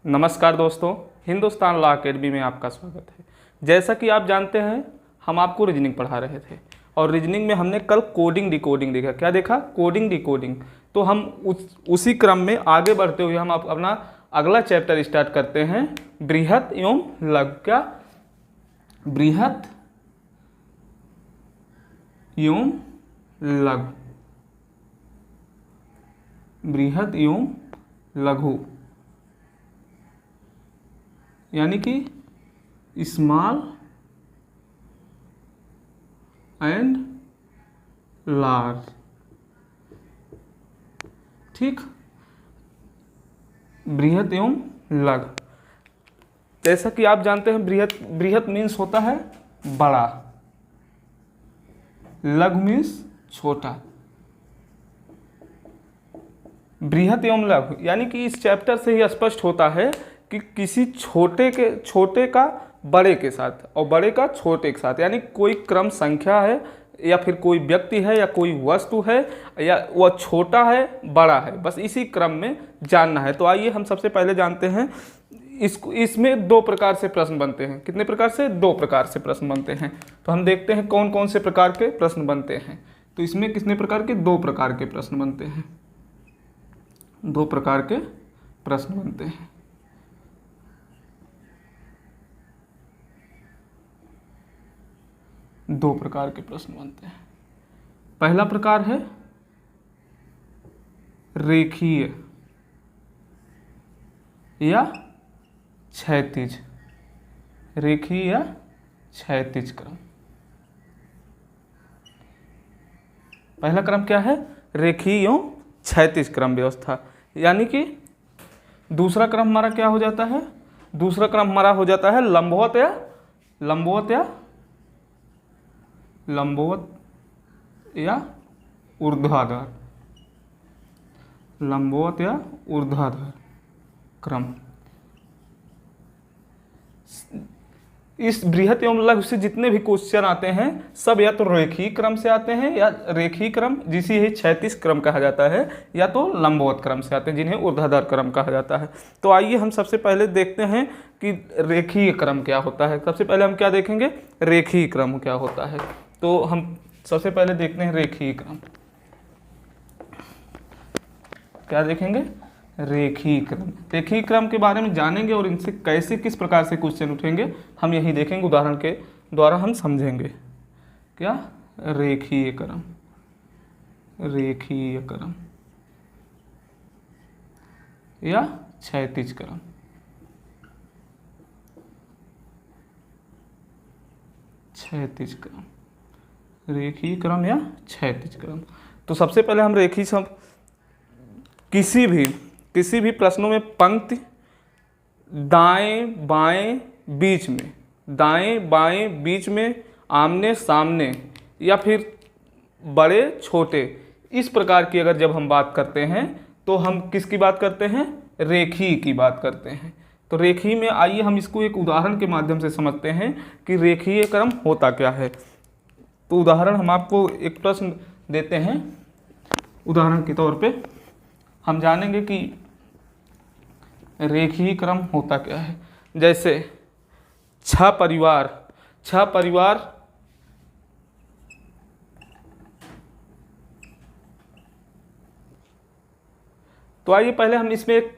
नमस्कार दोस्तों, Hindustan law academy में आपका स्वागत है। जैसा कि आप जानते हैं, हम आपको रीजनिंग पढ़ा रहे थे और रीजनिंग में हमने कल कोडिंग डिकोडिंग देखा। क्या देखा? Coding decoding. तो हम उसी क्रम में आगे बढ़ते हुए हम अपना अगला चैप्टर स्टार्ट करते हैं, बृहत एवं लघु। क्या? बृहत एवं लघु। बृहत एवं लघु यानी कि स्मॉल एंड लार्ज। ठीक, बृहत एवं लघु। जैसा कि आप जानते हैं, बृहत मीन्स होता है बड़ा, लघु मीन्स छोटा। बृहत एवं लघु यानी कि इस चैप्टर से ही स्पष्ट होता है कि किसी छोटे का बड़े के साथ और बड़े का छोटे के साथ, यानी कोई क्रम संख्या है या फिर कोई व्यक्ति है या कोई वस्तु है या वह छोटा है बड़ा है, बस इसी क्रम में जानना है। तो आइए हम सबसे पहले जानते हैं इसमें दो प्रकार से प्रश्न बनते हैं। कितने प्रकार से? दो प्रकार से प्रश्न बनते हैं। तो हम देखते हैं कौन कौन से प्रकार के प्रश्न बनते हैं। तो इसमें कितने प्रकार के? दो प्रकार के प्रश्न बनते हैं। दो प्रकार के प्रश्न बनते हैं। दो प्रकार के प्रश्न बनते हैं। पहला प्रकार है रेखीय या क्षैतिज। रेखीय या क्षैतिज क्रम। पहला क्रम क्या है? रेखीय एवं क्षैतिज क्रम व्यवस्था। यानी कि दूसरा क्रम हमारा क्या हो जाता है? दूसरा क्रम हमारा हो जाता है लंबवत या ऊर्ध्वाधर। लंबवत या ऊर्ध्वाधर क्रम। इस बृहत एवं लघु से जितने भी क्वेश्चन आते हैं सब या तो रेखीय क्रम से आते हैं, या रेखीय क्रम जिसे ही क्षैतिज क्रम कहा जाता है, या तो लंबवत क्रम से आते हैं जिन्हें ऊर्ध्वाधर क्रम कहा जाता है। तो आइए हम सबसे पहले देखते हैं कि रेखीय क्रम क्या होता है। सबसे पहले हम क्या देखेंगे? रेखीय क्रम क्या होता है। तो हम सबसे पहले देखते हैं रेखीय क्रम। क्या देखेंगे? रेखीय क्रम। रेखीय क्रम के बारे में जानेंगे और इनसे कैसे किस प्रकार से क्वेश्चन उठेंगे हम यही देखेंगे, उदाहरण के द्वारा हम समझेंगे। क्या? रेखीय क्रम। रेखीय क्रम या क्षैतिज क्रम। क्षैतिज क्रम। रेखीय क्रम या क्षैतिज क्रम। तो सबसे पहले हम रेखीय सब किसी भी प्रश्नों में पंक्ति दाएं बाएं बीच में, दाएं बाएं बीच में, आमने सामने या फिर बड़े छोटे, इस प्रकार की अगर जब हम बात करते हैं तो हम किसकी बात करते हैं? रेखीय की बात करते हैं। तो रेखीय में आइए हम इसको एक उदाहरण के माध्यम से समझते हैं कि रेखीय क्रम होता क्या है। तो उदाहरण हम आपको एक प्रश्न देते हैं। उदाहरण के तौर पे हम जानेंगे कि रेखीय क्रम होता क्या है। जैसे 6 परिवार। तो आइए पहले हम इसमें एक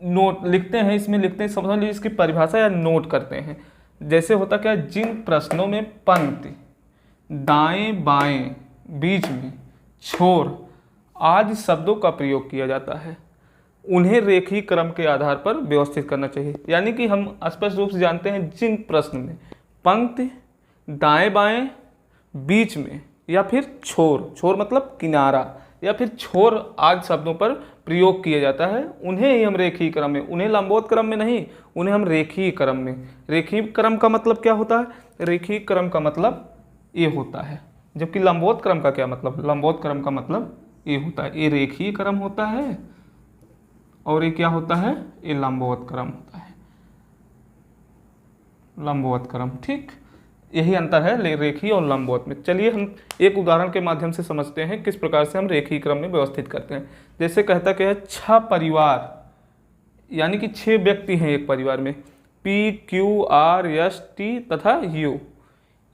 नोट लिखते हैं। समझ लीजिए इसकी परिभाषा या नोट करते हैं। जैसे होता क्या? जिन प्रश्नों में पंक्ति दाएं बाएं बीच में, छोर आदि शब्दों का प्रयोग किया जाता है, उन्हें रेखीय क्रम के आधार पर व्यवस्थित करना चाहिए। यानी कि हम स्पष्ट रूप से जानते हैं जिन प्रश्न में पंक्ति दाएं बाएं बीच में या फिर छोर मतलब किनारा या फिर छोर आदि शब्दों पर प्रयोग किया जाता है, उन्हें ही हम रेखीय क्रम में, उन्हें लंबवत क्रम में नहीं, उन्हें हम रेखीय क्रम में। रेखीय क्रम का मतलब क्या होता है? रेखीय क्रम का मतलब ये होता है, जबकि लंबवत क्रम का क्या मतलब? लंबवत क्रम का मतलब ये होता है, ये रेखीय क्रम होता है और ये क्या होता है? ये लंबवत क्रम होता है। लंबवत क्रम। ठीक, यही अंतर है रेखीय और लंबवत में। चलिए हम एक उदाहरण के माध्यम से समझते हैं किस प्रकार से हम रेखीय क्रम में व्यवस्थित करते हैं। जैसे कहता क्या है, 6 परिवार यानी कि 6 व्यक्ति हैं एक परिवार में, P, Q, R, S, T तथा U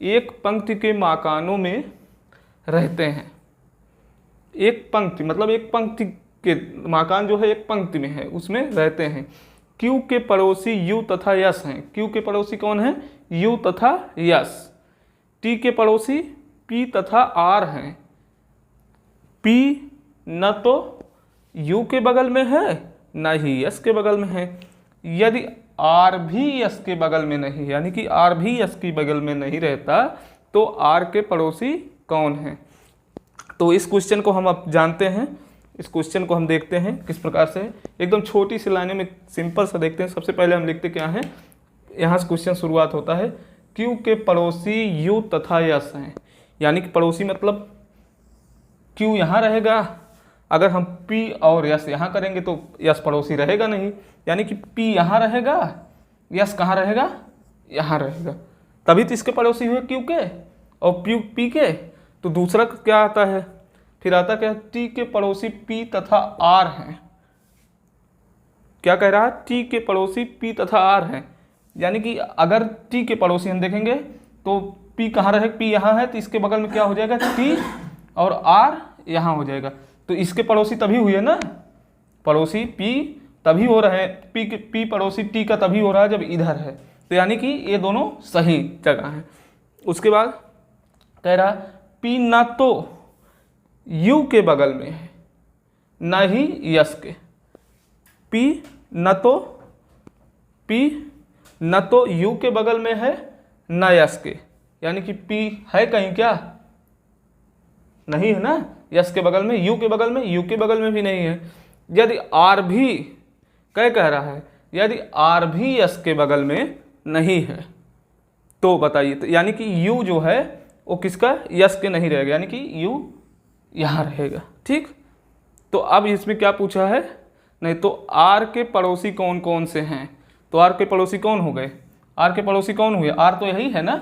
एक पंक्ति के मकानों में रहते हैं। एक पंक्ति मतलब एक पंक्ति के मकान जो है एक पंक्ति में है, उसमें रहते हैं। Q के पड़ोसी U तथा S हैं। Q के पड़ोसी कौन है? U तथा S। T के पड़ोसी P तथा R हैं। P न तो U के बगल में है न ही S के बगल में है। यदि R भी S के बगल में नहीं, यानी कि R भी S के बगल में नहीं रहता, तो R के पड़ोसी कौन है? तो इस क्वेश्चन को हम अब जानते हैं। इस क्वेश्चन को हम देखते हैं किस प्रकार से, एकदम छोटी सी लाइनों में सिंपल सा देखते हैं। सबसे पहले हम लिखते क्या है, यहाँ से क्वेश्चन शुरुआत होता है। Q के पड़ोसी U तथा S हैं, यानी कि पड़ोसी मतलब Q यहाँ रहेगा, अगर हम P और S यहाँ करेंगे तो S पड़ोसी रहेगा नहीं, यानी कि P यहाँ रहेगा, S कहाँ रहेगा? यहाँ रहेगा, तभी तो इसके पड़ोसी हुए Q के और P के। तो दूसरा क्या आता है, फिर आता क्या? T के पड़ोसी P तथा R हैं। क्या कह रहा है? T के पड़ोसी P तथा R हैं, यानी कि अगर T के पड़ोसी हम देखेंगे तो P कहाँ रहेगा? P यहाँ है, तो इसके बगल में क्या हो जाएगा? T और R यहाँ हो जाएगा। तो इसके पड़ोसी तभी हुए ना, पड़ोसी P तभी हो रहे हैं, P पड़ोसी T का तभी हो रहा है जब इधर है। तो यानी कि ये दोनों सही जगह हैं। उसके बाद कह रहा P न तो U के बगल में है न ही S के। P न तो U के बगल में है न S के, यानी कि P है कहीं क्या? नहीं है ना, S के बगल में, U के बगल में, U के बगल में भी नहीं है। यदि R भी क्या कह रहा है? यदि R भी S के बगल में नहीं है तो बताइए, तो यानी कि U जो है वो किसका? S के नहीं रहेगा, यानी कि U यहाँ रहेगा। ठीक, तो अब इसमें क्या पूछा है? नहीं तो R के पड़ोसी कौन कौन से हैं? तो R के पड़ोसी कौन हो गए? R के पड़ोसी कौन हुए? R तो यही है ना,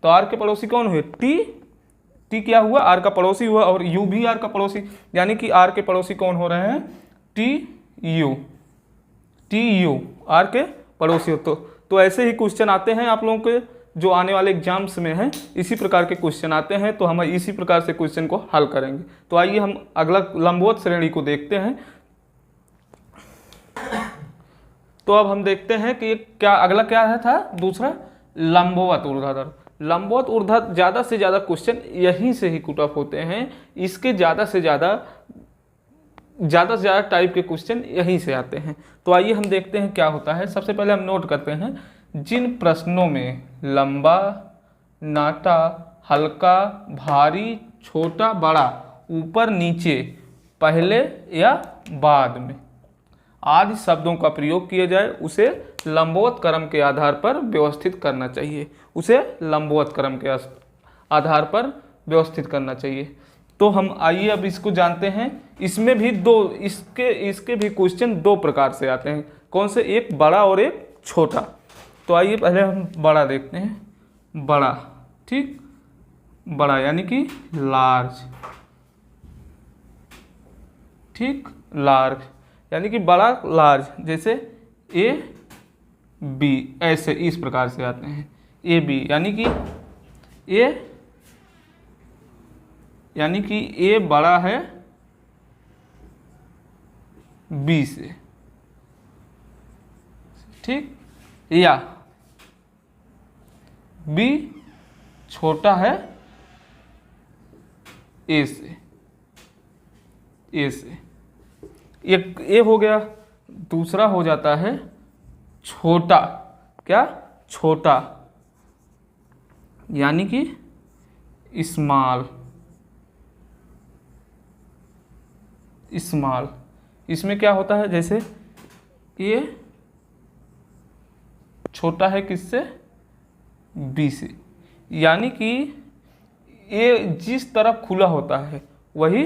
तो R के पड़ोसी कौन हुए? T क्या हुआ? R का पड़ोसी हुआ, और U भी R का पड़ोसी, यानी कि R के पड़ोसी कौन हो रहे हैं? TU R के पड़ोसी हो। तो ऐसे ही क्वेश्चन आते हैं आप लोगों के, जो आने वाले एग्जाम्स में हैं, इसी प्रकार के क्वेश्चन आते हैं। तो हम इसी प्रकार से क्वेश्चन को हल करेंगे। तो आइए हम अगला लंबवत श्रेणी को देखते हैं। तो अब हम देखते हैं कि क्या अगला क्या है था? दूसरा लंबवत ऊर्ध्वाधर। लंबवत ऊर्ध्वाधर ज़्यादा से ज़्यादा क्वेश्चन यहीं से ही कुट ऑफ होते हैं। इसके ज़्यादा से ज़्यादा टाइप के क्वेश्चन यहीं से आते हैं। तो आइए हम देखते हैं क्या होता है। सबसे पहले हम नोट करते हैं, जिन प्रश्नों में लंबा, नाटा, हल्का, भारी, छोटा, बड़ा, ऊपर नीचे, पहले या बाद में आदि शब्दों का प्रयोग किया जाए, उसे लंबवत क्रम के आधार पर व्यवस्थित करना चाहिए। उसे लंबवत क्रम के आधार पर व्यवस्थित करना चाहिए। तो हम आइए अब इसको जानते हैं। इसमें भी इसके भी क्वेश्चन दो प्रकार से आते हैं। कौन से? एक बड़ा और एक छोटा। तो आइए पहले हम बड़ा देखते हैं। बड़ा, ठीक, बड़ा यानी कि लार्ज, ठीक, लार्ज यानी कि बड़ा, लार्ज, जैसे AB, ऐसे इस प्रकार से आते हैं। AB यानी कि A बड़ा है B से, ठीक, या B छोटा है A से। एक A हो गया। दूसरा हो जाता है छोटा। क्या? छोटा, यानी कि स्मॉल। इसमें क्या होता है? जैसे A छोटा है किससे? B से, यानी कि A जिस तरफ खुला होता है वही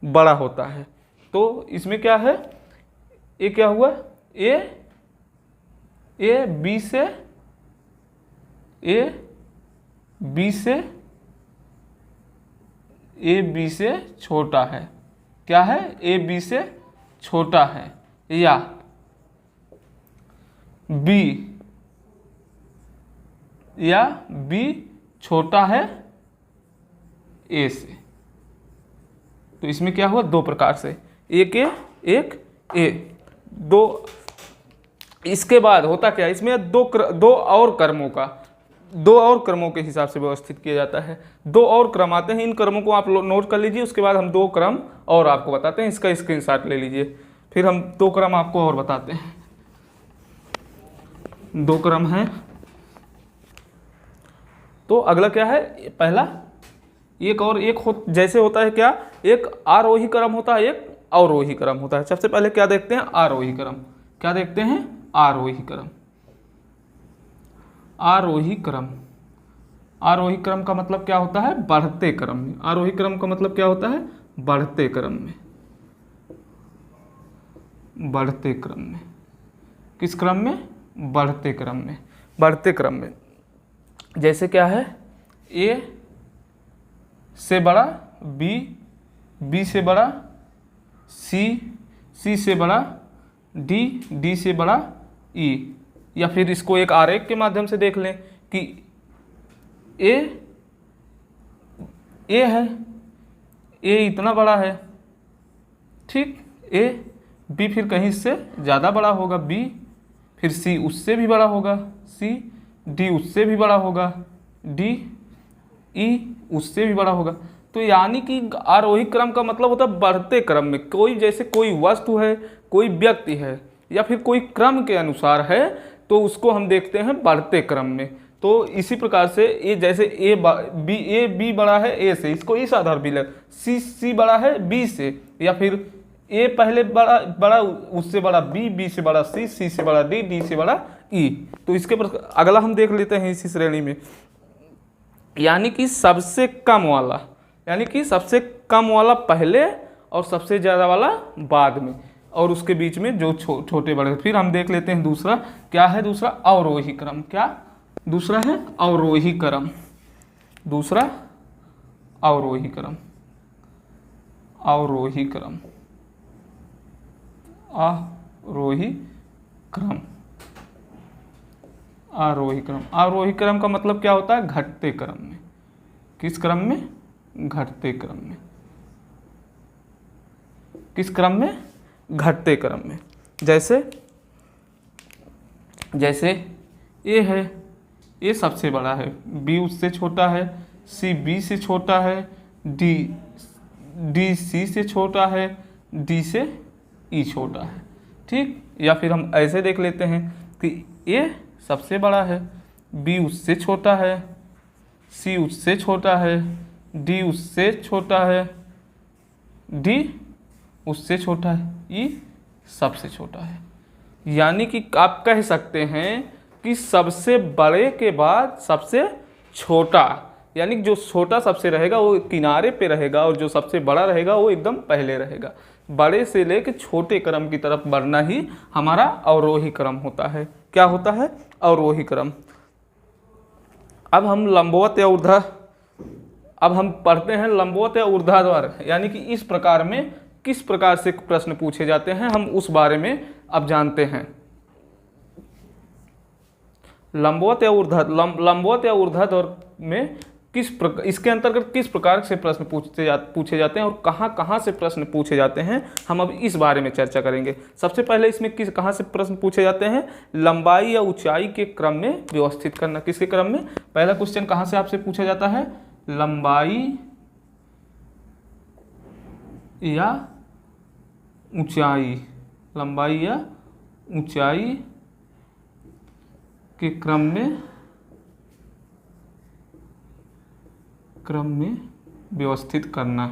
बड़ा होता है। तो इसमें क्या है? A क्या हुआ? A B से छोटा है। क्या है? A B से छोटा है। या बी या बी छोटा है ए से। तो इसमें क्या हुआ, दो प्रकार से, एक ए एक ए, दो। इसके बाद होता क्या, इसमें दो और क्रमों के हिसाब से व्यवस्थित किया जाता है। दो और क्रम आते हैं, इन क्रमों को आप नोट कर लीजिए। उसके बाद हम दो क्रम और आपको बताते हैं, इसका स्क्रीनशॉट ले लीजिए, फिर हम दो क्रम आपको और बताते हैं। दो क्रम है, तो अगला क्या है, पहला एक और एक जैसे होता है क्या, एक आरोही क्रम होता है, एक अवरोही क्रम होता है। सबसे पहले क्या देखते हैं, आरोही क्रम। क्या देखते हैं, आरोही क्रम। आरोही क्रम, आरोही क्रम का मतलब क्या होता है, बढ़ते क्रम में। आरोही क्रम का मतलब क्या होता है, बढ़ते क्रम में। बढ़ते क्रम में, किस क्रम में, बढ़ते क्रम में। बढ़ते क्रम में जैसे क्या है, ए से बड़ा बी, बी से बड़ा सी, सी से बड़ा डी, डी से बड़ा ई। या फिर इसको एक आरेख के माध्यम से देख लें कि ए है, ए इतना बड़ा है, ठीक, ए बी फिर कहीं से ज़्यादा बड़ा होगा, बी फिर सी उससे भी बड़ा होगा, सी डी उससे भी बड़ा होगा, डी ई उससे भी बड़ा होगा। तो यानी कि आरोही क्रम का मतलब होता है बढ़ते क्रम में। कोई जैसे कोई वस्तु है, कोई व्यक्ति है, या फिर कोई क्रम के अनुसार है, तो उसको हम देखते हैं बढ़ते क्रम में। तो इसी प्रकार से ए जैसे ए बी बड़ा है ए से, इसको इस आधार भी लग, सी बड़ा है बी से, या फिर ए पहले बड़ा उससे बड़ा बी, बी से बड़ा सी, सी से बड़ा डी, डी से बड़ा ई। तो इसके पर अगला हम देख लेते हैं इसी श्रेणी में, यानी कि सबसे कम वाला, यानी कि सबसे कम वाला पहले और सबसे ज़्यादा वाला बाद में, और उसके बीच में जो छोटे बड़े। फिर हम देख लेते हैं दूसरा, क्या है दूसरा, अवरोही क्रम। क्या दूसरा है, अवरोही क्रम। दूसरा अवरोही क्रम, अवरोही क्रम, आरोही क्रम, आरोही क्रम। आरोही क्रम का मतलब क्या होता है, घटते क्रम में। किस क्रम में, घटते क्रम में। किस क्रम में, घटते क्रम में। जैसे जैसे ए है, ए सबसे बड़ा है, बी उससे छोटा है, सी बी से छोटा है, डी सी से छोटा है, डी से ई छोटा है, ठीक। या फिर हम ऐसे देख लेते हैं कि ए सबसे बड़ा है, बी उससे छोटा है, सी उससे छोटा है, डी उससे छोटा है, डी उससे छोटा है, ई सबसे छोटा है। यानी कि आप कह सकते हैं कि सबसे बड़े के बाद सबसे छोटा, यानी जो छोटा सबसे रहेगा वो किनारे पे रहेगा, और जो सबसे बड़ा रहेगा वो एकदम पहले रहेगा। बड़े से लेकर छोटे क्रम की तरफ बढ़ना ही हमारा अवरोही क्रम होता है। क्या होता है, अवरोही क्रम। अब हम लंबवत या ऊर्ध्वा, अब हम पढ़ते हैं लंबवत या ऊर्ध्वाधर, यानी कि इस प्रकार में किस प्रकार से प्रश्न पूछे जाते हैं, हम उस बारे में अब जानते हैं। लंबवत या ऊर्ध्वाधर में इसके अंतर्गत किस प्रकार से प्रश्न पूछे जाते हैं और कहाँ से प्रश्न पूछे जाते हैं, हम अब इस बारे में चर्चा करेंगे। सबसे पहले इसमें कहाँ से प्रश्न पूछे जाते हैं, लंबाई या ऊंचाई के क्रम में व्यवस्थित करना। किसके क्रम में, पहला क्वेश्चन कहाँ से आपसे पूछा जाता है, लंबाई या ऊंचाई, लंबाई या ऊंचाई के क्रम में व्यवस्थित करना।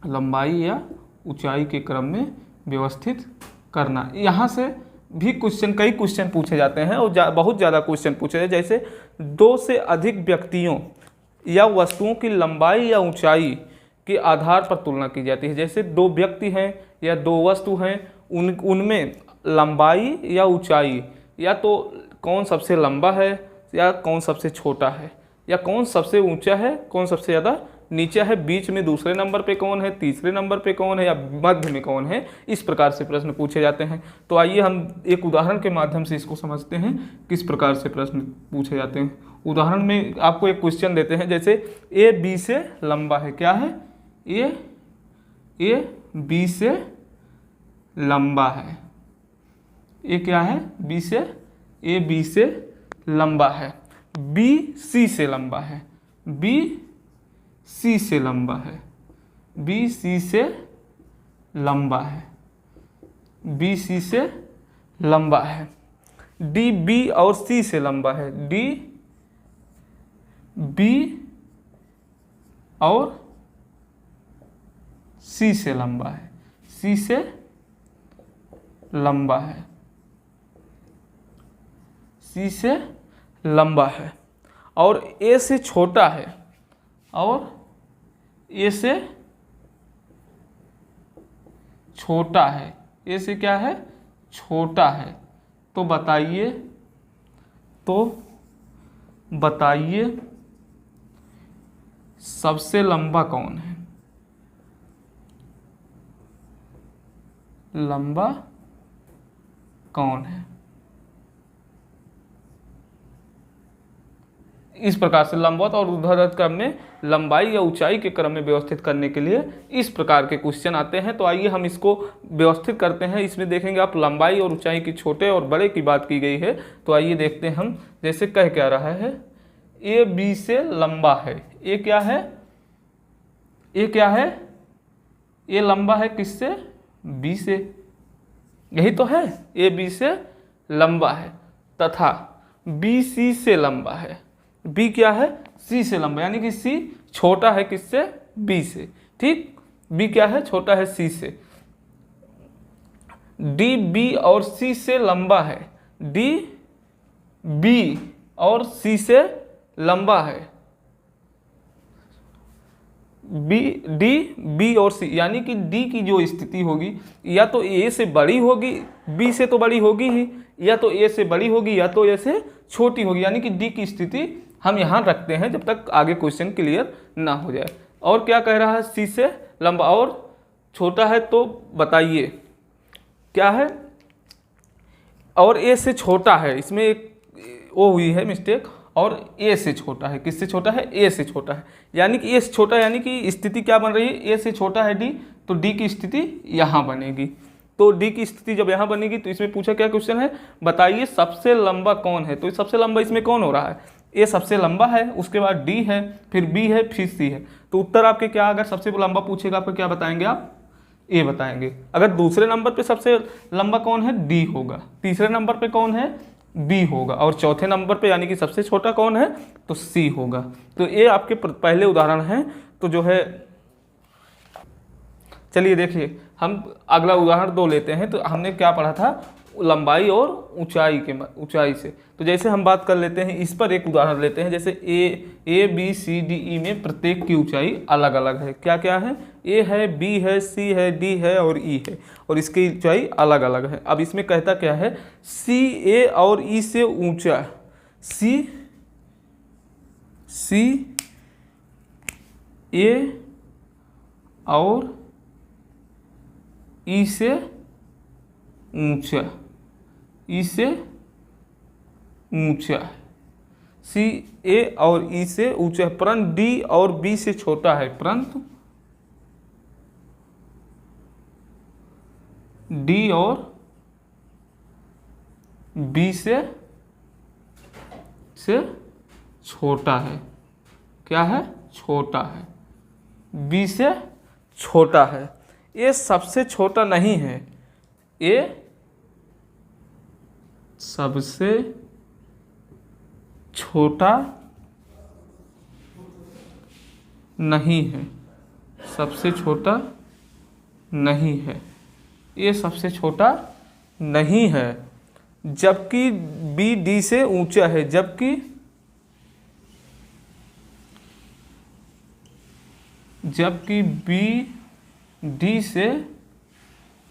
लंबाई या ऊंचाई के क्रम में व्यवस्थित करना। यहाँ से भी कई क्वेश्चन पूछे जाते हैं, और बहुत ज़्यादा क्वेश्चन पूछे जाते हैं। जैसे दो से अधिक व्यक्तियों या वस्तुओं की लंबाई या ऊंचाई के आधार पर तुलना की जाती है। जैसे दो व्यक्ति हैं या दो वस्तु हैं, उनमें लंबाई या ऊंचाई, या तो कौन सबसे लंबा है या कौन सबसे छोटा है, या कौन सबसे ऊंचा है कौन सबसे ज़्यादा नीचे है बीच में दूसरे नंबर पे कौन है, तीसरे नंबर पे कौन है या मध्य में कौन है, इस प्रकार से प्रश्न पूछे जाते हैं। तो आइए हम एक उदाहरण के माध्यम से इसको समझते हैं किस प्रकार से प्रश्न पूछे जाते हैं। उदाहरण में आपको एक क्वेश्चन देते हैं, जैसे ए बी से लंबा है। क्या है? ए बी से लंबा है। ये क्या है? बी से, ए बी से लंबा है। बी सी से लंबा है। बी सी से लंबा है। बी सी से लंबा है। बी सी से लंबा है। डी बी और सी से लंबा है। डी बी और सी से लंबा है। सी से लंबा है। सी से लंबा है। और ए से छोटा है। और ए से छोटा है। ए से क्या है? छोटा है। तो बताइए सबसे लंबा कौन है? लंबा कौन है? इस प्रकार से लंबवत और ऊर्ध्वाधर क्रम में लंबाई या ऊंचाई के क्रम में व्यवस्थित करने के लिए इस प्रकार के क्वेश्चन आते हैं। तो आइए हम इसको व्यवस्थित करते हैं। इसमें देखेंगे आप लंबाई और ऊंचाई की छोटे और बड़े की बात की गई है। तो आइए देखते हैं हम, जैसे कह क्या रहा है, ए बी से लंबा है। ए क्या है? ए क्या है? ए लंबा है किससे? बी से। यही तो है, ए बी से लंबा है। तथा बी सी से लंबा है। बी क्या है? सी से लंबा, यानी कि सी छोटा है किससे? बी से। ठीक, बी क्या है? छोटा है सी से। डी बी और सी से लंबा है। डी बी और सी से लंबा है। डी बी और सी, यानी कि डी की जो स्थिति होगी या तो ए से बड़ी होगी, बी से तो बड़ी होगी ही, या तो ए से बड़ी होगी या तो ए से छोटी होगी। यानी कि डी की स्थिति हम यहाँ रखते हैं जब तक आगे क्वेश्चन क्लियर ना हो जाए। और क्या कह रहा है? सी से लंबा और छोटा है। तो बताइए क्या है? और ए से छोटा है, इसमें एक वो हुई है मिस्टेक। और ए से छोटा है, किससे छोटा है? ए से छोटा है। यानी कि ए से छोटा, यानी कि स्थिति क्या बन रही है? ए से छोटा है डी, तो डी की स्थिति यहाँ बनेगी। तो डी की स्थिति जब यहाँ बनेगी तो इसमें पूछा क्या क्वेश्चन है? बताइए सबसे लंबा कौन है। तो सबसे लंबा इसमें कौन हो रहा है? ए सबसे लंबा है, उसके बाद डी है, फिर बी है, फिर सी है। तो उत्तर आपके क्या? अगर सबसे लंबा पूछेगा आपको क्या बताएंगे आप? ए बताएंगे। अगर दूसरे नंबर पे सबसे लंबा कौन है? डी होगा। तीसरे नंबर पे कौन है? बी होगा। और चौथे नंबर पे यानी कि सबसे छोटा कौन है? तो सी होगा। तो ये आपके पहले उदाहरण हैं। तो जो है, चलिए देखिए हम अगला उदाहरण 2 लेते हैं। तो हमने क्या पढ़ा था? लंबाई और ऊंचाई से। तो जैसे हम बात कर लेते हैं, इस पर एक उदाहरण लेते हैं। जैसे A B C D E में प्रत्येक की ऊंचाई अलग अलग है। क्या क्या है? ए है, बी है, सी है, डी है और ई है, और इसकी ऊंचाई अलग अलग है। अब इसमें कहता क्या है? सी ए और ई से ऊंचा, सी ए और ई से ऊंचा, ई से ऊंचा, सी ए और ई से ऊंचा है, परंतु डी और बी से छोटा है। परंतु डी और बी से छोटा है। क्या है? छोटा है। बी से छोटा है। ये सबसे छोटा नहीं है। ये सबसे छोटा नहीं है। सबसे छोटा नहीं है। ये सबसे छोटा नहीं है। जबकि बी डी से ऊंचा है। जबकि बी डी से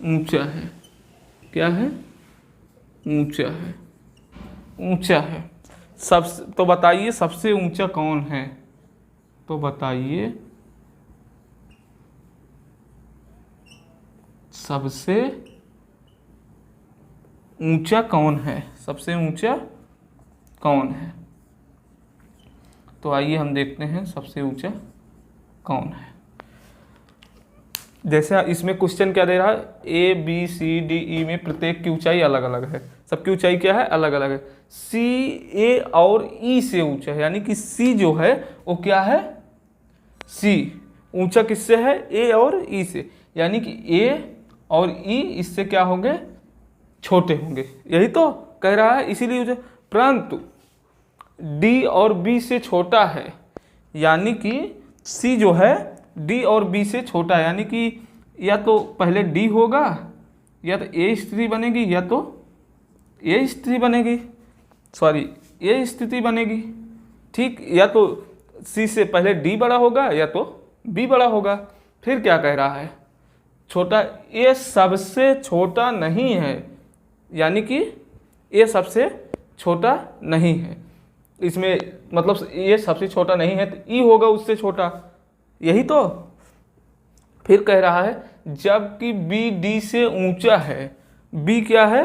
ऊंचा है। क्या है? ऊंचा है। ऊंचा है। तो बताइए सबसे ऊंचा कौन है? तो बताइए सबसे ऊंचा कौन है, सबसे ऊंचा कौन है। तो आइए हम देखते हैं सबसे ऊंचा कौन है। जैसे इसमें क्वेश्चन क्या दे रहा है, A B C D E में प्रत्येक की ऊंचाई अलग अलग है, सबकी ऊंचाई क्या है, अलग अलग है। सी ए और ई से ऊंचा है, यानी कि सी जो है वो क्या है, सी ऊंचा किससे है, ए और ई से, यानी कि ए और ई इससे क्या होंगे, छोटे होंगे, यही तो कह रहा है, इसीलिए ऊंचा। परंतु डी और बी से छोटा है, यानी कि सी जो है डी और बी से छोटा है, यानी कि या तो पहले डी होगा, या तो ए स्थिति बनेगी, या तो ए स्थिति बनेगी, सॉरी ए स्थिति बनेगी, ठीक। या तो सी से पहले डी बड़ा होगा, या तो बी बड़ा होगा। फिर क्या कह रहा है, छोटा, ए सबसे छोटा नहीं है, यानी कि ए सबसे छोटा नहीं है, इसमें मतलब ये सबसे छोटा नहीं है तो ई होगा उससे छोटा, यही तो। फिर कह रहा है जबकि बी डी से ऊंचा है, बी क्या है,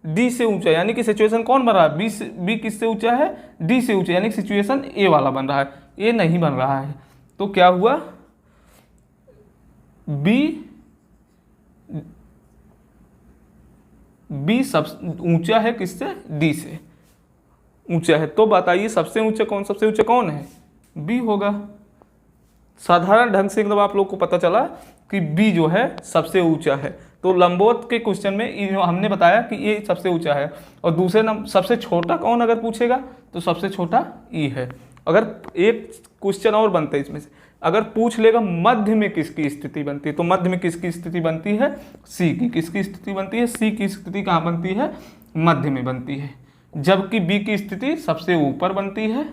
डी से ऊंचा, यानी कि सिचुएशन कौन बन रहा है, बी किससे ऊंचा है, डी से ऊंचा, यानी कि सिचुएशन ए वाला बन रहा है, ए नहीं बन रहा है। तो क्या हुआ, बी सब ऊंचा है किससे, डी से ऊंचा है। तो बताइए सबसे ऊंचा कौन, सबसे ऊंचा कौन है, बी होगा। साधारण ढंग से एकदम आप लोग को पता चला कि बी जो है सबसे ऊंचा है। तो लंबवत के क्वेश्चन में हमने बताया कि ये सबसे ऊंचा है, और दूसरे नंबर सबसे छोटा कौन अगर पूछेगा तो सबसे छोटा ई है। अगर एक क्वेश्चन और बनता है इसमें से, अगर पूछ लेगा मध्य में किसकी स्थिति बनती है, तो मध्य में किसकी स्थिति बनती है, सी की। किसकी स्थिति बनती है, सी की स्थिति कहाँ बनती है, मध्य में बनती है। जबकि बी की स्थिति सबसे ऊपर बनती है,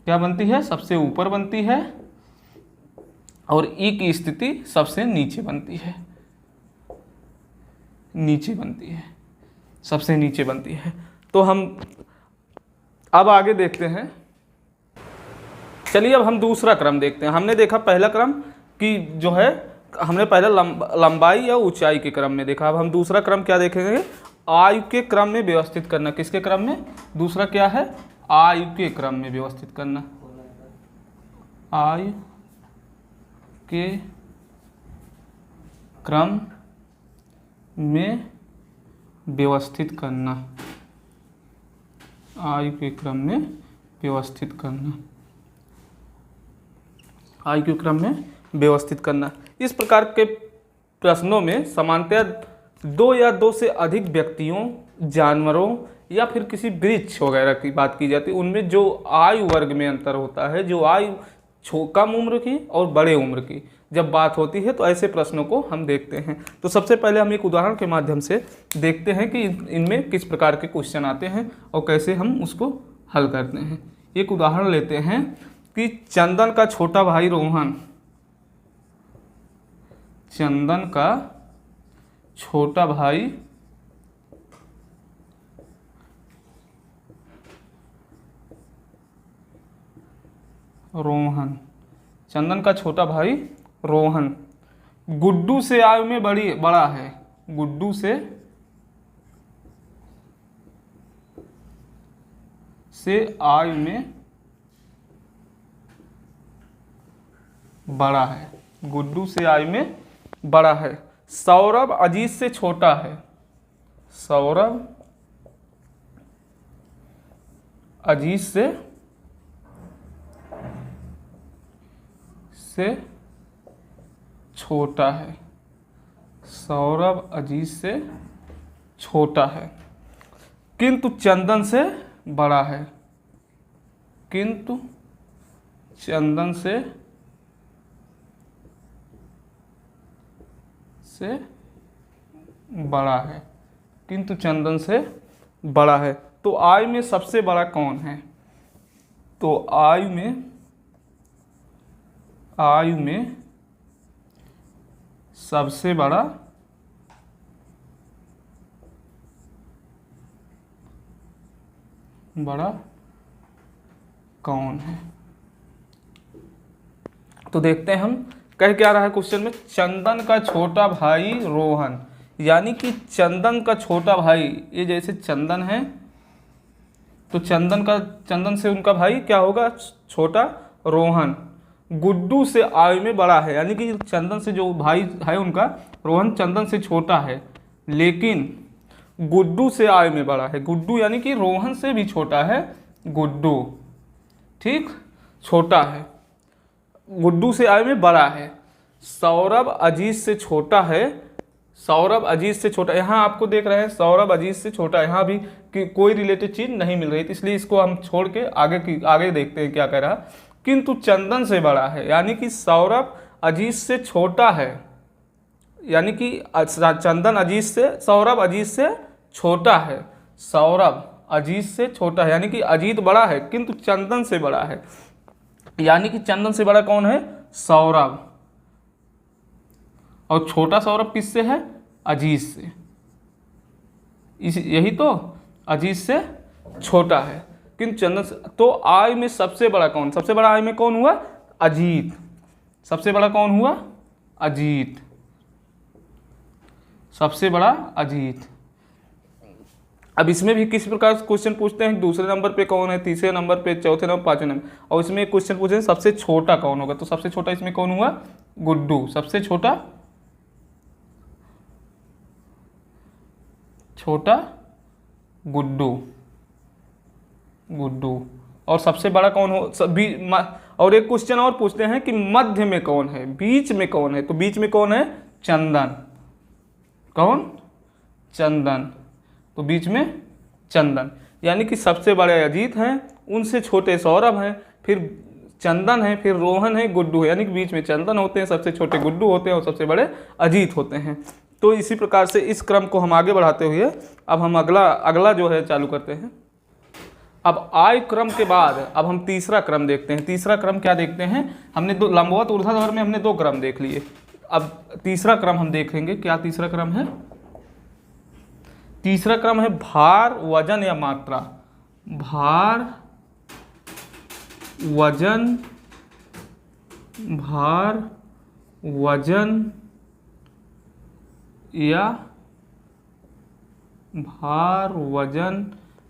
क्या बनती है, सबसे ऊपर बनती है, और ई की स्थिति सबसे नीचे बनती है, नीचे बनती है, सबसे नीचे बनती है। तो हम अब आगे देखते हैं, चलिए अब हम दूसरा क्रम देखते हैं। हमने देखा पहला क्रम कि जो है हमने पहले लंबाई या ऊंचाई के क्रम में देखा। अब हम दूसरा क्रम क्या देखेंगे, आयु के क्रम में व्यवस्थित करना। किसके क्रम में, दूसरा क्या है, आयु के क्रम में व्यवस्थित करना, आयु के क्रम में व्यवस्थित करना, आयु के क्रम में व्यवस्थित करना, आयु के क्रम में व्यवस्थित करना। इस प्रकार के प्रश्नों में सामान्यतः दो या दो से अधिक व्यक्तियों, जानवरों या फिर किसी वृक्ष वगैरह की बात की जाती है। उनमें जो आयु वर्ग में अंतर होता है, जो आयु कम उम्र की और बड़े उम्र की जब बात होती है, तो ऐसे प्रश्नों को हम देखते हैं। तो सबसे पहले हम एक उदाहरण के माध्यम से देखते हैं कि इनमें किस प्रकार के क्वेश्चन आते हैं और कैसे हम उसको हल करते हैं। एक उदाहरण लेते हैं कि चंदन का छोटा भाई रोहन, चंदन का छोटा भाई रोहन, चंदन का छोटा भाई रोहन गुड्डू से आयु में बड़ा है, गुड्डू से आयु में बड़ा है, गुड्डू से आयु में बड़ा है। सौरभ अजीत से छोटा है, सौरभ अजीत से छोटा है, सौरभ अजीत से छोटा है, किंतु चंदन से बड़ा है, किंतु चंदन से बड़ा है, किंतु चंदन से बड़ा है। तो आयु में सबसे बड़ा कौन है, तो आयु में सबसे बड़ा कौन है। तो देखते हैं हम कह क्या रहा है क्वेश्चन में, चंदन का छोटा भाई रोहन, यानी कि चंदन का छोटा भाई, ये जैसे चंदन है तो चंदन से उनका भाई क्या होगा, छोटा रोहन, गुड्डू से आयु में बड़ा है, यानी कि चंदन से जो भाई है उनका रोहन चंदन से छोटा है, लेकिन गुड्डू से आयु में बड़ा है। गुड्डू यानी कि रोहन से भी छोटा है गुड्डू, ठीक, छोटा है, गुड्डू से आयु में बड़ा है। सौरभ अजीत से छोटा है, सौरभ अजीत से छोटा, यहाँ आपको देख रहे हैं सौरभ अजीत से छोटा, यहाँ भी कि कोई रिलेटेड चीज नहीं मिल रही थी, इसलिए इसको हम छोड़ के आगे देखते हैं क्या कह रहा। किंतु चंदन से बड़ा है, यानी कि सौरभ अजीत से छोटा है, यानी कि चंदन अजीत से, सौरभ अजीत से छोटा है, सौरभ अजीत से छोटा है, यानी कि अजीत बड़ा है किंतु चंदन से बड़ा है, यानी कि चंदन से बड़ा कौन है, सौरभ, और छोटा सौरभ किससे है, अजीत से, यही तो, अजीत से छोटा है किंतु चंदन से। तो आय में सबसे बड़ा कौन, सबसे बड़ा आय में कौन हुआ, अजीत, सबसे बड़ा कौन हुआ, अजीत, सबसे बड़ा अजीत। अब इसमें भी किस प्रकार से क्वेश्चन पूछते हैं, दूसरे नंबर पे कौन है, तीसरे नंबर पे, चौथे नंबर, पांचवें नंबर, और इसमें क्वेश्चन पूछे सबसे छोटा कौन होगा, तो सबसे छोटा इसमें कौन हुआ, गुड्डू, सबसे छोटा, छोटा गुड्डू, गुड्डू, और सबसे बड़ा कौन हो, और एक क्वेश्चन और पूछते हैं कि मध्य में कौन है, बीच में कौन है, तो बीच में कौन है, चंदन, कौन, चंदन, तो बीच में चंदन, यानी कि सबसे बड़े अजीत हैं, उनसे छोटे सौरभ हैं, फिर चंदन है, फिर रोहन है, गुड्डू है, यानी कि बीच में चंदन होते हैं, सबसे छोटे गुड्डू होते हैं और सबसे बड़े अजीत होते हैं। तो इसी प्रकार से इस क्रम को हम आगे बढ़ाते हुए अब हम अगला जो है चालू करते हैं। अब आय क्रम के बाद अब हम तीसरा क्रम देखते हैं। तीसरा क्रम क्या देखते हैं, हमने दो लंबवत ऊर्ध्वाधर में हमने 2 क्रम देख लिए, अब तीसरा क्रम हम देखेंगे। क्या तीसरा क्रम है, तीसरा क्रम है भार, वजन या मात्रा, भार, वजन, भार, वजन या भार, वजन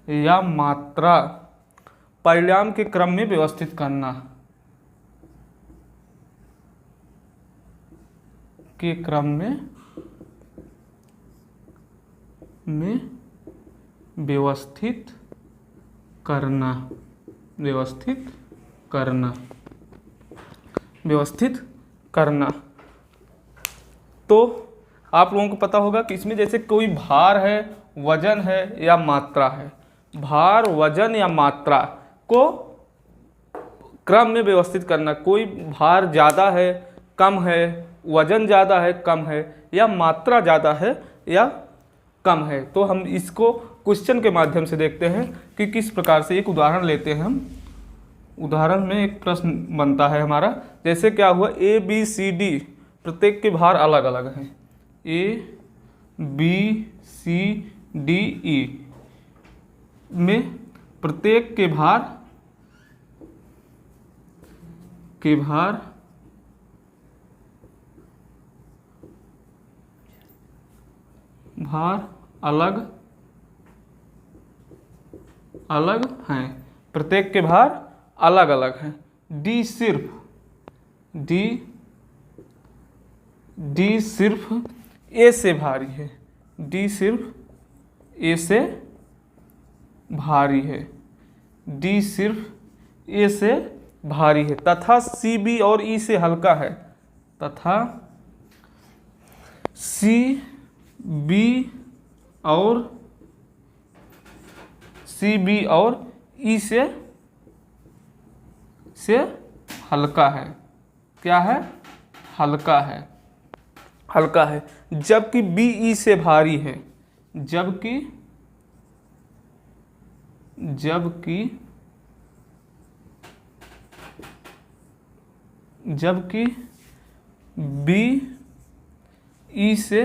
या मात्रा परिणाम के क्रम में व्यवस्थित करना, के क्रम में व्यवस्थित करना, व्यवस्थित करना, व्यवस्थित करना। तो आप लोगों को पता होगा कि इसमें जैसे कोई भार है, वजन है या मात्रा है, भार, वजन या मात्रा को क्रम में व्यवस्थित करना, कोई भार ज़्यादा है, कम है, वजन ज़्यादा है, कम है, या मात्रा ज़्यादा है या कम है। तो हम इसको क्वेश्चन के माध्यम से देखते हैं कि किस प्रकार से। एक उदाहरण लेते हैं हम, उदाहरण में एक प्रश्न बनता है हमारा, जैसे क्या हुआ, ए बी सी डी प्रत्येक के भार अलग अलग हैं, A B C D E में प्रत्येक के भार अलग अलग हैं, प्रत्येक के भार अलग अलग हैं। डी सिर्फ ए से भारी है, डी सिर्फ ए से भारी है, डी सिर्फ ए से भारी है, तथा सी बी और ई से हल्का है, तथा सी बी और ई से हल्का है। क्या है, हल्का है, हल्का है। जबकि बी ई से भारी है, जबकि बी ई से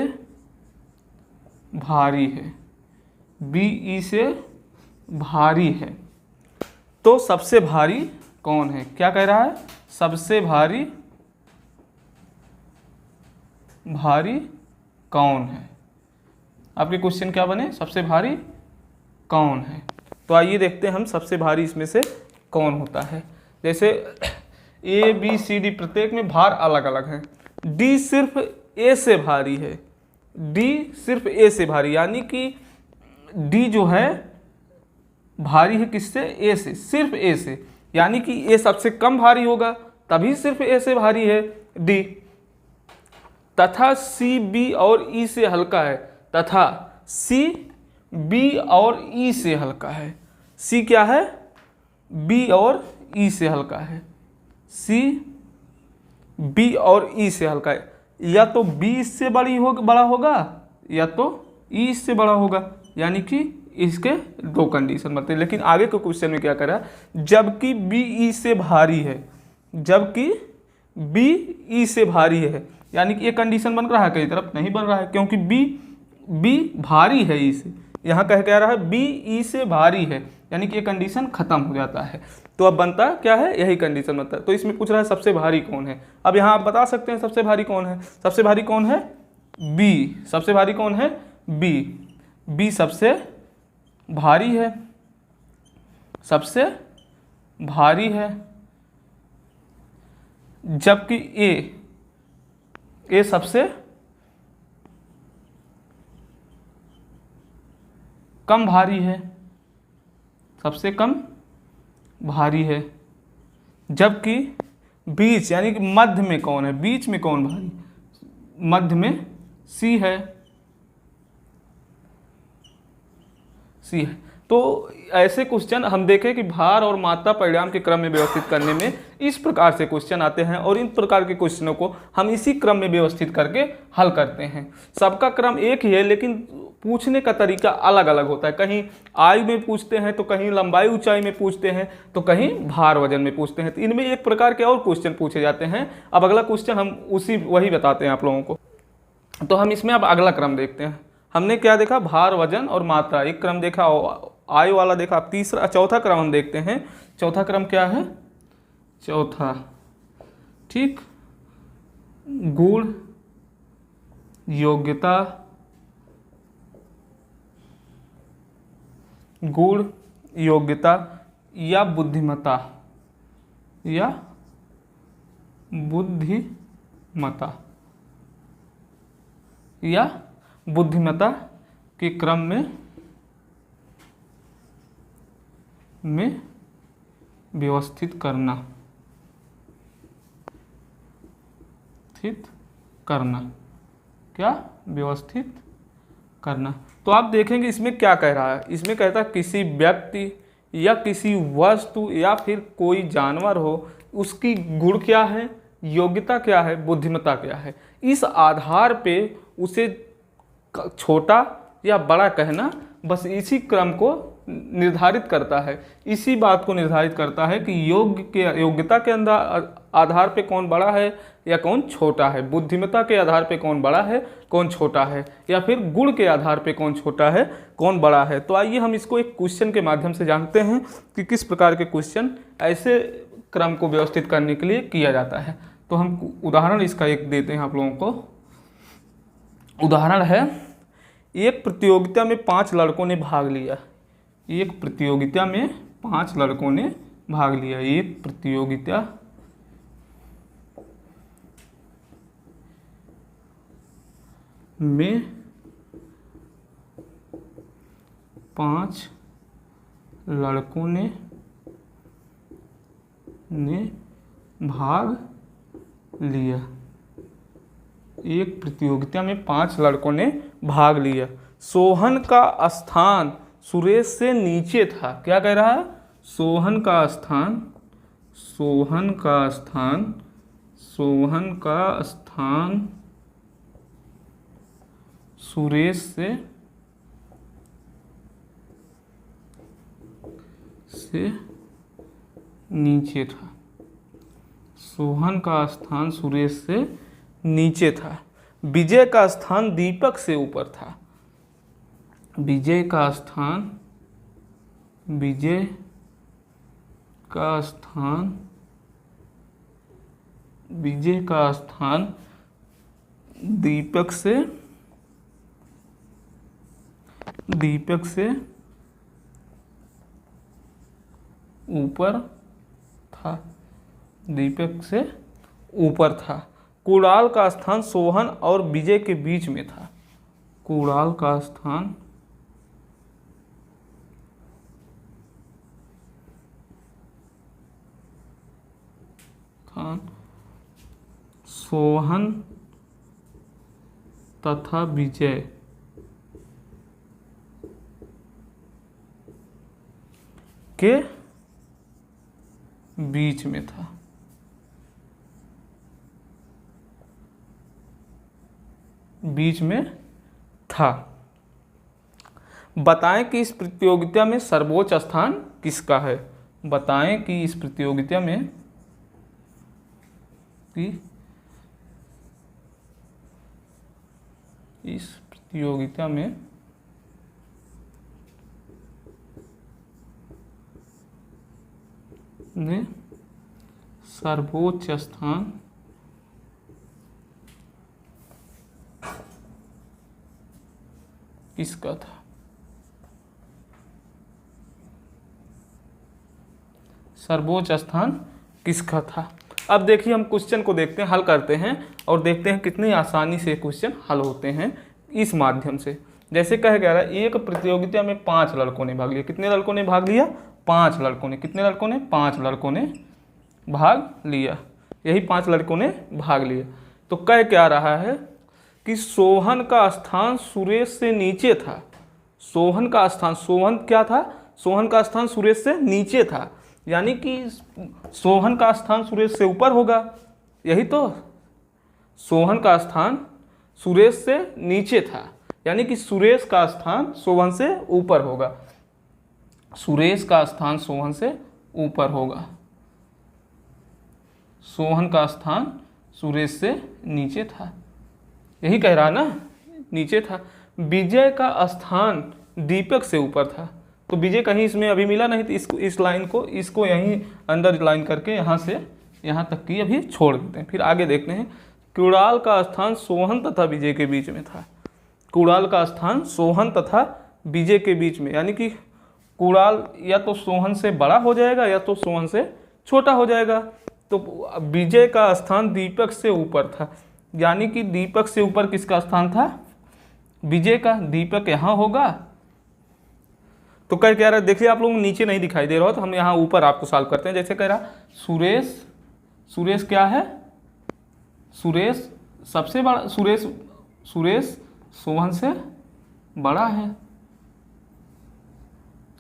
भारी है, बी ई से भारी है। तो सबसे भारी कौन है, क्या कह रहा है, सबसे भारी भारी कौन है? आपके क्वेश्चन क्या बने? सबसे भारी कौन है? तो आइए देखते हैं हम सबसे भारी इसमें से कौन होता है। जैसे ए बी सी डी प्रत्येक में भार अलग अलग है। डी सिर्फ ए से भारी है, डी सिर्फ ए से भारी, यानी कि डी जो है भारी है किससे? ए से, सिर्फ ए से, यानी कि ए सबसे कम भारी होगा तभी सिर्फ ए से भारी है डी। तथा सी बी और ई से हल्का है, तथा सी बी और ई से हल्का है। सी क्या है? बी और ई से हल्का है। सी बी और ई से हल्का है, या तो बी इससे बड़ा होगा या तो ई इससे बड़ा होगा, यानी कि इसके दो कंडीशन बनते हैं। लेकिन आगे के क्वेश्चन में क्या करा? जबकि बी ई से भारी है, जबकि बी ई से भारी है, यानी कि ये कंडीशन बन रहा है, कई तरफ नहीं बन रहा है, क्योंकि बी भारी है ई से। यहाँ कह रहा है बी ई से भारी है, यानी कि ये कंडीशन खत्म हो जाता है। तो अब बनता क्या है? यही कंडीशन बनता है। तो इसमें पूछ रहा है सबसे भारी कौन है। अब यहाँ आप बता सकते हैं सबसे भारी कौन है। सबसे भारी कौन है? बी। सबसे भारी कौन है? बी। बी सबसे भारी है, सबसे भारी है, जबकि ए सबसे कम भारी है, सबसे कम भारी है, जबकि बीच यानी कि मध्य में कौन है? बीच में कौन भारी? मध्य में सी है, सी है। तो ऐसे क्वेश्चन हम देखें कि भार और मात्रा परिणाम के क्रम में व्यवस्थित करने में इस प्रकार से क्वेश्चन आते हैं, और इन प्रकार के क्वेश्चनों को हम इसी क्रम में व्यवस्थित करके हल करते हैं। सबका क्रम एक ही है, लेकिन पूछने का तरीका अलग अलग होता है। कहीं आयु में पूछते हैं, तो कहीं लंबाई ऊंचाई में पूछते हैं, तो कहीं भार वजन में पूछते हैं। तो इनमें एक प्रकार के और क्वेश्चन पूछे जाते हैं। अब अगला क्वेश्चन हम वही बताते हैं आप लोगों को। तो हम इसमें अब अगला क्रम देखते हैं। हमने क्या देखा? भार, वजन और मात्रा, एक क्रम देखा, आयु वाला देखा। अब चौथा क्रम हम देखते हैं। चौथा क्रम क्या है? चौथा, ठीक, गुण, योग्यता, गुण, योग्यता या बुद्धिमत्ता, या बुद्धिमत्ता, या बुद्धिमत्ता के क्रम में व्यवस्थित करना, स्थित करना, क्या? व्यवस्थित करना। तो आप देखेंगे इसमें क्या कह रहा है। इसमें कहता है किसी व्यक्ति या किसी वस्तु या फिर कोई जानवर हो, उसकी गुण क्या है, योग्यता क्या है, बुद्धिमत्ता क्या है, इस आधार पे उसे छोटा या बड़ा कहना बस इसी क्रम को निर्धारित करता है। इसी बात को निर्धारित करता है कि योग्यता के अंदर आधार पे कौन बड़ा है या कौन छोटा है, बुद्धिमत्ता के आधार पे कौन बड़ा है कौन छोटा है, या फिर गुण के आधार पे कौन छोटा है कौन बड़ा है। तो आइए हम इसको एक क्वेश्चन के माध्यम से जानते हैं कि किस प्रकार के क्वेश्चन ऐसे क्रम को व्यवस्थित करने के लिए किया जाता है। तो हम उदाहरण इसका एक देते हैं आप लोगों को। उदाहरण है, एक प्रतियोगिता में 5 लड़कों ने भाग लिया। एक प्रतियोगिता में 5 लड़कों ने भाग लिया। एक प्रतियोगिता में 5 लड़कों ने भाग लिया। एक प्रतियोगिता में 5 लड़कों ने भाग लिया। सोहन का स्थान सुरेश से नीचे था। क्या कह रहा है? सोहन का स्थान सुरेश से नीचे था। सोहन का स्थान सुरेश से नीचे था। विजय का स्थान दीपक से ऊपर था। विजय का स्थान दीपक से ऊपर था। दीपक से ऊपर था। कुणाल का स्थान सोहन और विजय के बीच में था। कुणाल का स्थान सोहन तथा विजय के बीच में था। बीच में था। बताएं कि इस प्रतियोगिता में सर्वोच्च स्थान किसका है। बताएं कि इस प्रतियोगिता में सर्वोच्च स्थान किसका था। सर्वोच्च स्थान किसका था। अब देखिए हम क्वेश्चन को देखते हैं, हल करते हैं और देखते हैं कितनी आसानी से क्वेश्चन हल होते हैं इस माध्यम से। जैसे कह गया रहा, एक प्रतियोगिता में 5 लड़कों ने भाग लिया। कितने लड़कों ने भाग लिया? 5 लड़कों ने। कितने लड़कों ने? 5 लड़कों ने भाग लिया। यही 5 लड़कों ने भाग लिया। तो कह क्या रहा है कि सोहन का स्थान सुरेश से नीचे था। सोहन का स्थान, सोहन क्या था? सोहन का स्थान सुरेश से नीचे था, यानी कि सोहन का स्थान सुरेश से ऊपर होगा। यही तो, सोहन का स्थान सुरेश से नीचे था, यानी कि सुरेश का स्थान सोहन से ऊपर होगा। सुरेश का स्थान सोहन से ऊपर होगा। सोहन का स्थान सुरेश से नीचे था, यही कह रहा ना, नीचे था। विजय का स्थान दीपक से ऊपर था। तो विजय कहीं इसमें अभी मिला नहीं, तो इस लाइन को, इसको यहीं अंदर लाइन करके यहाँ से यहाँ तक की अभी छोड़ देते हैं। फिर आगे देखते हैं। कुणाल का स्थान सोहन तथा विजय के बीच में था। कुणाल का स्थान सोहन तथा विजय के बीच में, यानी कि कुणाल या तो सोहन से बड़ा हो जाएगा या तो सोहन से छोटा हो जाएगा। तो विजय का स्थान दीपक से ऊपर था, यानी कि दीपक से ऊपर किसका स्थान था? विजय का। दीपक यहाँ होगा। तो कह क्या रहा है, देखिए आप लोग नीचे नहीं दिखाई दे रहा हो तो हम यहाँ ऊपर आपको सॉल्व करते हैं। जैसे कह रहा सुरेश, सुरेश क्या है? सुरेश सबसे बड़ा, सुरेश सोहन से बड़ा है।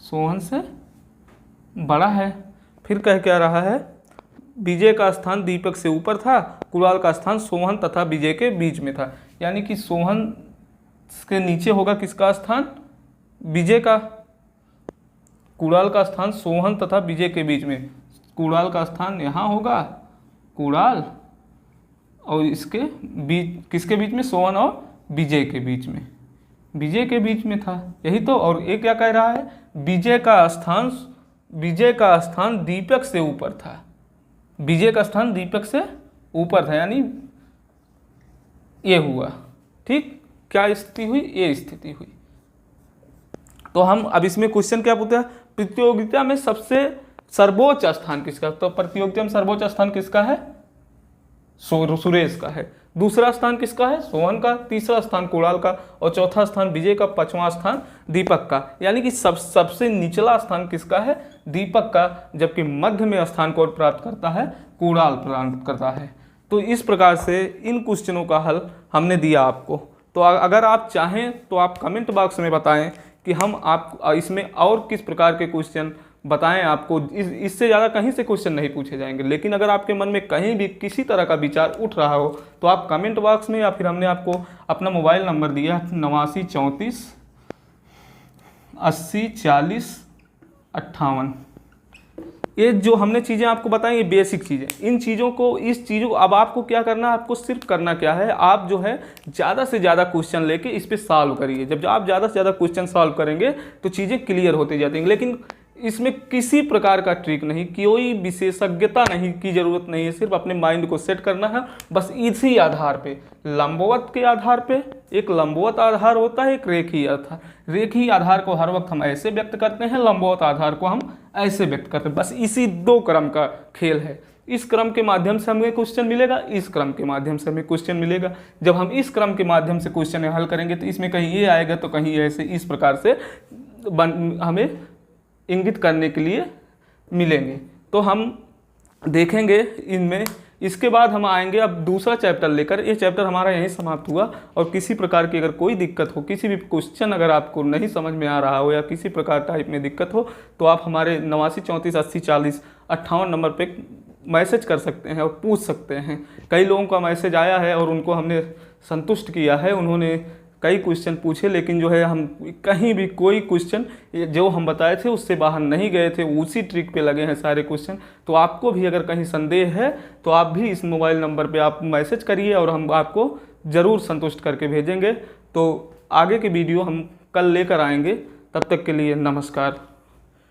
सोहन से बड़ा है। फिर कह क्या रहा है, विजय का स्थान दीपक से ऊपर था, कुणाल का स्थान सोहन तथा विजय के बीच में था, यानी कि सोहन के नीचे होगा किसका स्थान? विजय का। कुणाल का स्थान सोहन तथा विजय के बीच में, कुणाल का स्थान यहाँ होगा, कुणाल, और इसके बीच, किसके बीच में? सोहन और विजय के बीच में। विजय के बीच में था, यही तो। और ये क्या कह रहा है, विजय का स्थान दीपक से ऊपर था। विजय का स्थान दीपक से ऊपर था, यानी ये हुआ। ठीक, क्या स्थिति हुई? ये स्थिति हुई। तो हम अब इसमें क्वेश्चन क्या पूछते हैं, प्रतियोगिता में सबसे सर्वोच्च स्थान किसका? तो प्रतियोगिता में सर्वोच्च स्थान किसका है? सुरेश का है। दूसरा स्थान किसका है? सोहन का। तीसरा स्थान कुणाल का, और चौथा स्थान विजय का, पांचवा स्थान दीपक का। यानी कि सबसे निचला स्थान किसका है? दीपक का, जबकि मध्य में स्थान कौन प्राप्त करता है? कुणाल प्राप्त करता है। तो इस प्रकार से इन क्वेश्चनों का हल हमने दिया आपको। तो अगर आप चाहें तो आप कमेंट बॉक्स में बताएं कि हम आप इसमें और किस प्रकार के क्वेश्चन बताएं आपको। इससे ज़्यादा कहीं से क्वेश्चन नहीं पूछे जाएंगे, लेकिन अगर आपके मन में कहीं भी किसी तरह का विचार उठ रहा हो तो आप कमेंट बॉक्स में, या फिर हमने आपको अपना मोबाइल नंबर दिया 89 34 80 40 58। ये जो हमने चीज़ें आपको बताई, ये बेसिक चीज़ें। इन चीज़ों को, इस चीज़ों को अब आपको क्या करना है, आपको सिर्फ करना क्या है, आप जो है ज़्यादा से ज़्यादा क्वेश्चन लेके इस पर सॉल्व करिए। जब आप ज़्यादा से ज़्यादा क्वेश्चन सॉल्व करेंगे तो चीज़ें क्लियर होती जाती हैं। लेकिन इसमें किसी प्रकार का ट्रिक नहीं, कोई विशेषज्ञता नहीं की जरूरत नहीं है, सिर्फ अपने माइंड को सेट करना है बस इसी आधार पे, लंबवत के आधार पे। एक लंबवत आधार होता है, एक रेखीय आधार। रेखीय आधार को हर वक्त हम ऐसे व्यक्त करते हैं, लंबवत आधार को हम ऐसे व्यक्त करते हैं, बस इसी दो क्रम का खेल है। इस क्रम के माध्यम से हमें क्वेश्चन मिलेगा, इस क्रम के माध्यम से हमें क्वेश्चन मिलेगा। जब हम इस क्रम के माध्यम से क्वेश्चन हल करेंगे तो इसमें कहीं ये आएगा तो कहीं ऐसे, इस प्रकार से हमें इंगित करने के लिए मिलेंगे। तो हम देखेंगे इनमें। इसके बाद हम आएंगे अब दूसरा चैप्टर लेकर। ये चैप्टर हमारा यहीं समाप्त हुआ। और किसी प्रकार की अगर कोई दिक्कत हो, किसी भी क्वेश्चन अगर आपको नहीं समझ में आ रहा हो या किसी प्रकार टाइप में दिक्कत हो, तो आप हमारे 89 34 80 40 58 नंबर पे मैसेज कर सकते हैं और पूछ सकते हैं। कई लोगों का मैसेज आया है और उनको हमने संतुष्ट किया है, उन्होंने कई क्वेश्चन पूछे, लेकिन जो है हम कहीं भी कोई क्वेश्चन जो हम बताए थे उससे बाहर नहीं गए थे, उसी ट्रिक पे लगे हैं सारे क्वेश्चन। तो आपको भी अगर कहीं संदेह है तो आप भी इस मोबाइल नंबर पे आप मैसेज करिए और हम आपको ज़रूर संतुष्ट करके भेजेंगे। तो आगे के वीडियो हम कल लेकर आएंगे, तब तक के लिए नमस्कार।